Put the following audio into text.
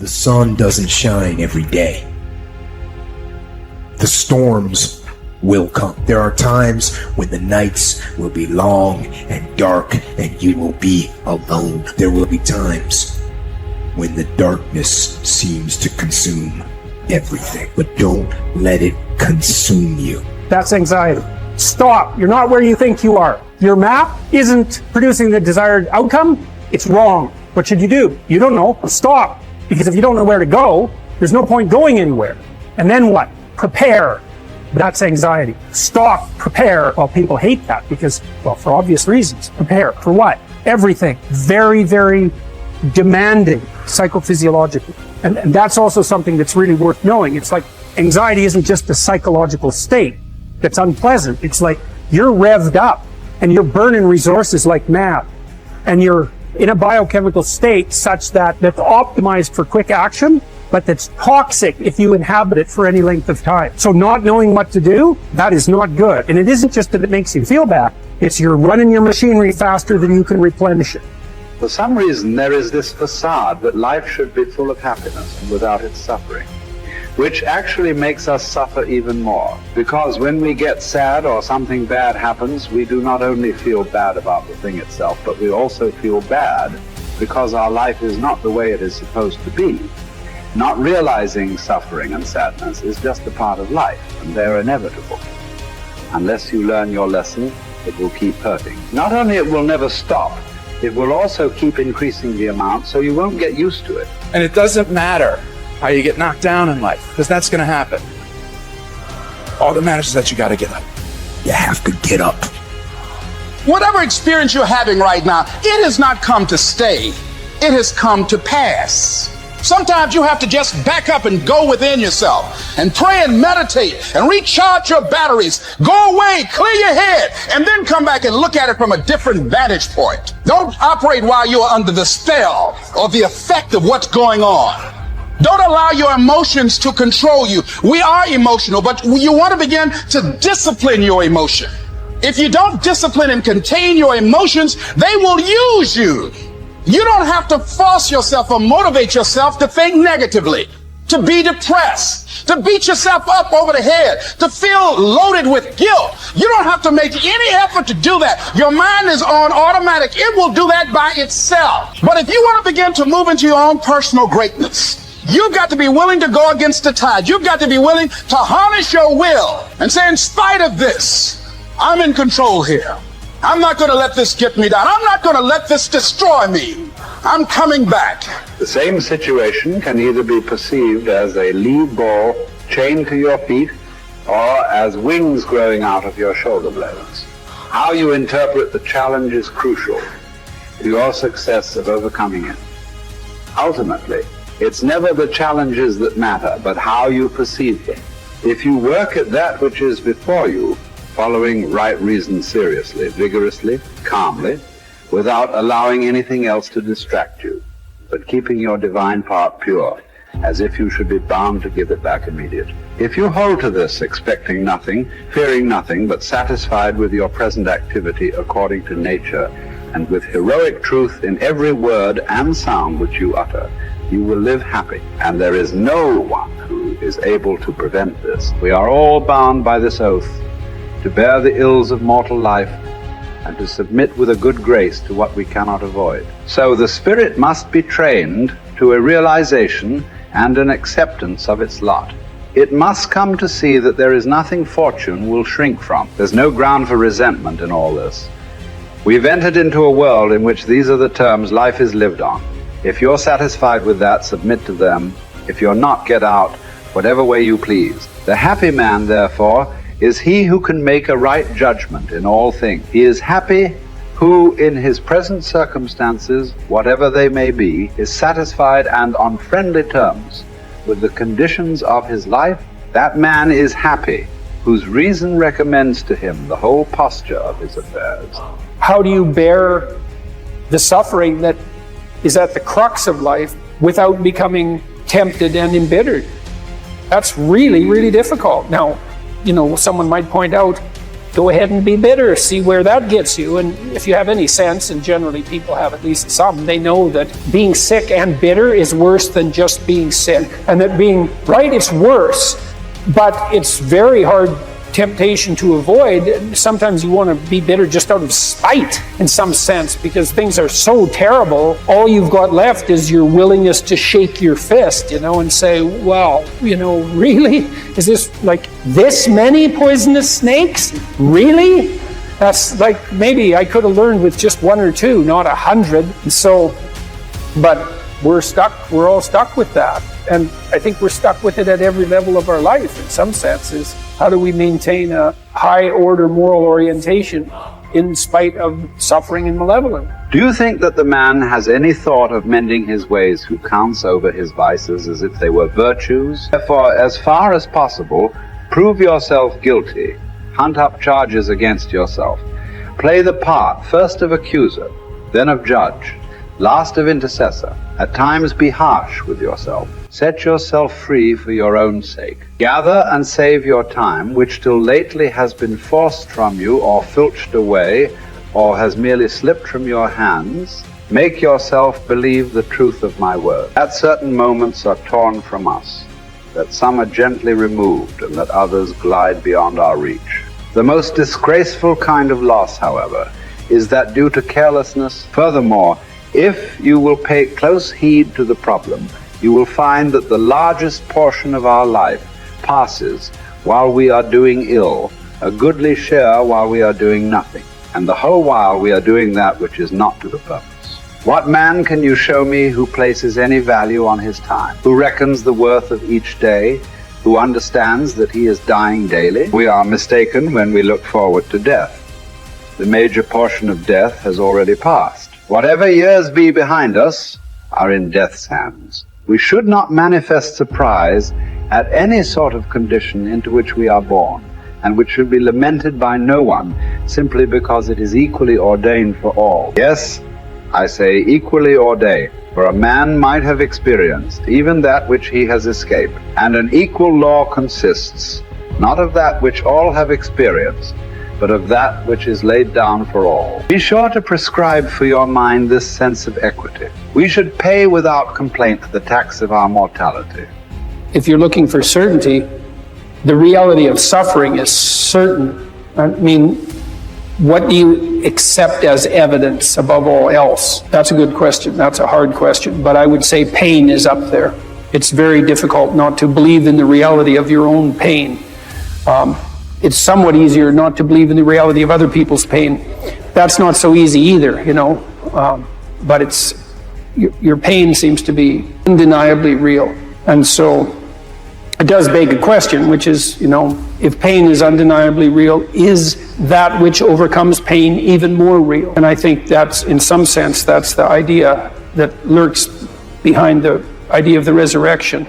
The sun doesn't shine every day. The storms will come. There are times when the nights will be long and dark and you will be alone. There will be times when the darkness seems to consume everything. But don't let it consume you. That's anxiety. Stop. You're not where you think you are. Your map isn't producing the desired outcome. It's wrong. What should you do? You don't know. Stop. Because if you don't know where to go, there's no point going anywhere. And then what? Prepare. That's anxiety. Stop. Prepare. Well, people hate that because, well, for obvious reasons. Prepare. For what? Everything. Very, very demanding psychophysiologically. And that's also something that's really worth knowing. It's like anxiety isn't just a psychological state that's unpleasant. It's like you're revved up and you're burning resources like mad. And you're in a biochemical state such that that's optimized for quick action, but that's toxic if you inhabit it for any length of time. So not knowing what to do, that is not good. And it isn't just that it makes you feel bad. It's you're running your machinery faster than you can replenish it. For some reason, there is this facade that life should be full of happiness and without its suffering, which actually makes us suffer even more. Because when we get sad or something bad happens, we do not only feel bad about the thing itself, but we also feel bad because our life is not the way it is supposed to be. Not realizing suffering and sadness is just a part of life, and they're inevitable. Unless you learn your lesson, it will keep hurting. Not only it will never stop, it will also keep increasing the amount, so you won't get used to it. And it doesn't matter how you get knocked down in life, because that's going to happen. All that matters is that you got to get up. You have to get up. Whatever experience you're having right now, it has not come to stay. It has come to pass. Sometimes you have to just back up and go within yourself and pray and meditate and recharge your batteries. Go away, clear your head, and then come back and look at it from a different vantage point. Don't operate while you're under the spell or the effect of what's going on. Don't allow your emotions to control you. We are emotional, but you want to begin to discipline your emotion. If you don't discipline and contain your emotions, they will use you. You don't have to force yourself or motivate yourself to think negatively, to be depressed, to beat yourself up over the head, to feel loaded with guilt. You don't have to make any effort to do that. Your mind is on automatic. It will do that by itself. But if you want to begin to move into your own personal greatness, you've got to be willing to go against the tide. You've got to be willing to harness your will and say, in spite of this, I'm in control here. I'm not going to let this get me down. I'm not going to let this destroy me. I'm coming back. The same situation can either be perceived as a lead ball chained to your feet or as wings growing out of your shoulder blades. How you interpret the challenge is crucial to your success of overcoming it. Ultimately, it's never the challenges that matter, but how you perceive them. If you work at that which is before you, following right reason seriously, vigorously, calmly, without allowing anything else to distract you, but keeping your divine part pure, as if you should be bound to give it back immediately. If you hold to this, expecting nothing, fearing nothing, but satisfied with your present activity according to nature, and with heroic truth in every word and sound which you utter, you will live happy, and there is no one who is able to prevent this. We are all bound by this oath to bear the ills of mortal life, and to submit with a good grace to what we cannot avoid. So the spirit must be trained to a realization and an acceptance of its lot. It must come to see that there is nothing fortune will shrink from. There's no ground for resentment in all this. We've entered into a world in which these are the terms life is lived on. If you're satisfied with that, submit to them. If you're not, get out, whatever way you please. The happy man, therefore, is he who can make a right judgment in all things. He is happy who, in his present circumstances, whatever they may be, is satisfied and on friendly terms with the conditions of his life. That man is happy, whose reason recommends to him the whole posture of his affairs. How do you bear the suffering that is at the crux of life without becoming tempted and embittered? That's really, really difficult. Now, you know, someone might point out, go ahead and be bitter, see where that gets you. And if you have any sense, and generally people have at least some, they know that being sick and bitter is worse than just being sick. And that being right, it's worse, but it's very hard temptation to avoid. Sometimes you want to be bitter just out of spite in some sense, because things are so terrible. All you've got left is your willingness to shake your fist, and say, well, really? Is this like this many poisonous snakes? Really? That's like, maybe I could have learned with just 1 or 2, not 100. So, but we're all stuck with that. And I think we're stuck with it at every level of our life in some senses. How do we maintain a high order moral orientation in spite of suffering and malevolence? Do you think that the man has any thought of mending his ways who counts over his vices as if they were virtues? Therefore, as far as possible, prove yourself guilty, hunt up charges against yourself, play the part first of accuser, then of judge, last of intercessor. At times be harsh with yourself. Set yourself free for your own sake. Gather and save your time, which till lately has been forced from you or filched away, or has merely slipped from your hands. Make yourself believe the truth of my word. That certain moments are torn from us, that some are gently removed, and that others glide beyond our reach. The most disgraceful kind of loss, however, is that due to carelessness. Furthermore, if you will pay close heed to the problem, you will find that the largest portion of our life passes while we are doing ill, a goodly share while we are doing nothing, and the whole while we are doing that which is not to the purpose. What man can you show me who places any value on his time, who reckons the worth of each day, who understands that he is dying daily? We are mistaken when we look forward to death. The major portion of death has already passed. Whatever years be behind us are in death's hands. We should not manifest surprise at any sort of condition into which we are born, and which should be lamented by no one, simply because it is equally ordained for all. Yes, I say equally ordained, for a man might have experienced even that which he has escaped, and an equal law consists, not of that which all have experienced, but of that which is laid down for all. Be sure to prescribe for your mind this sense of equity. We should pay without complaint the tax of our mortality. If you're looking for certainty, the reality of suffering is certain. I mean, what do you accept as evidence above all else? That's a good question. That's a hard question. But I would say pain is up there. It's very difficult not to believe in the reality of your own pain. It's somewhat easier not to believe in the reality of other people's pain. That's not so easy either, but it's your pain seems to be undeniably real. And so it does beg a question, which is, if pain is undeniably real, is that which overcomes pain even more real? And I think that's, in some sense, that's the idea that lurks behind the idea of the resurrection.